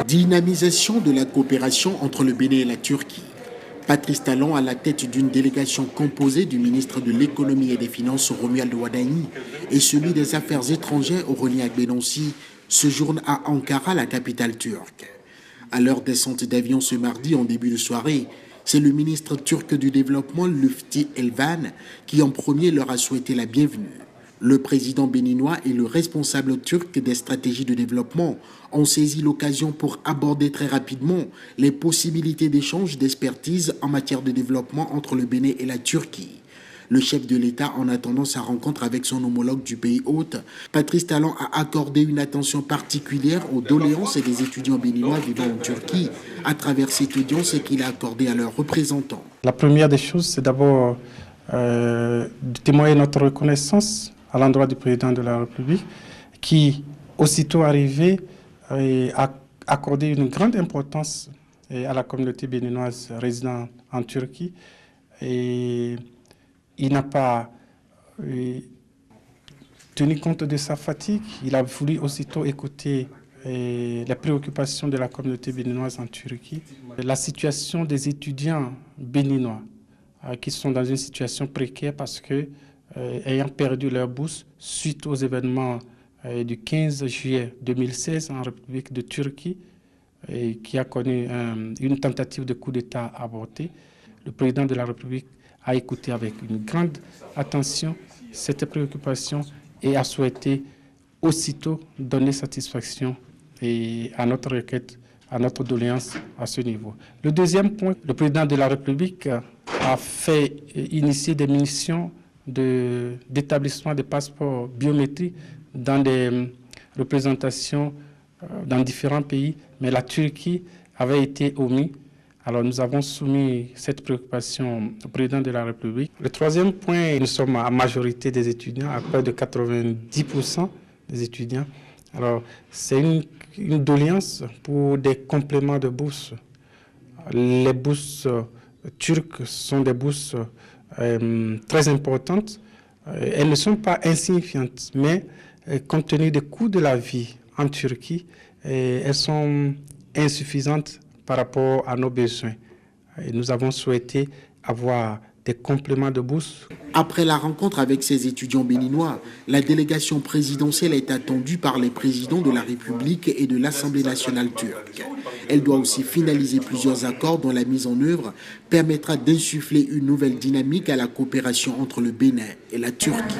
Dynamisation de la coopération entre le Bénin et la Turquie. Patrice Talon, à la tête d'une délégation composée du ministre de l'Économie et des Finances Romuald Wadani et celui des Affaires étrangères Aurélien Agbenonsi, séjourne à Ankara, la capitale turque. À leur descente d'avion ce mardi en début de soirée, c'est le ministre turc du Développement, Lütfi Elvan, qui en premier leur a souhaité la bienvenue. Le président béninois et le responsable turc des stratégies de développement ont saisi l'occasion pour aborder très rapidement les possibilités d'échange d'expertise en matière de développement entre le Bénin et la Turquie. Le chef de l'État, en attendant sa rencontre avec son homologue du pays hôte, Patrice Talon a accordé une attention particulière aux doléances des étudiants béninois vivant en Turquie à travers cette audience qu'il a accordée à leurs représentants. La première des choses, c'est d'abord de témoigner notre reconnaissance à l'endroit du président de la République qui, aussitôt arrivé, a accordé une grande importance à la communauté béninoise résidant en Turquie. Et il n'a pas tenu compte de sa fatigue. Il a voulu aussitôt écouter les préoccupations de la communauté béninoise en Turquie. La situation des étudiants béninois qui sont dans une situation précaire parce que ayant perdu leur bourse suite aux événements du 15 juillet 2016 en République de Turquie, qui a connu une tentative de coup d'État avortée. Le président de la République a écouté avec une grande attention cette préoccupation et a souhaité aussitôt donner satisfaction à notre requête, à notre doléance à ce niveau. Le deuxième point, le président de la République a fait initier des missions d'établissement des passeports biométriques dans des représentations dans différents pays, mais la Turquie avait été omise. Alors nous avons soumis cette préoccupation au président de la République. Le troisième point, nous sommes à majorité des étudiants, à près de 90% des étudiants. Alors c'est une doléance pour des compléments de bourse. Les bourses turques sont des bourses très importantes. Elles ne sont pas insignifiantes, mais compte tenu des coûts de la vie en Turquie, elles sont insuffisantes par rapport à nos besoins. Et nous avons souhaité avoir des compléments de bourse. Après la rencontre avec ces étudiants béninois, la délégation présidentielle est attendue par les présidents de la République et de l'Assemblée nationale turque. Elle doit aussi finaliser plusieurs accords dont la mise en œuvre permettra d'insuffler une nouvelle dynamique à la coopération entre le Bénin et la Turquie.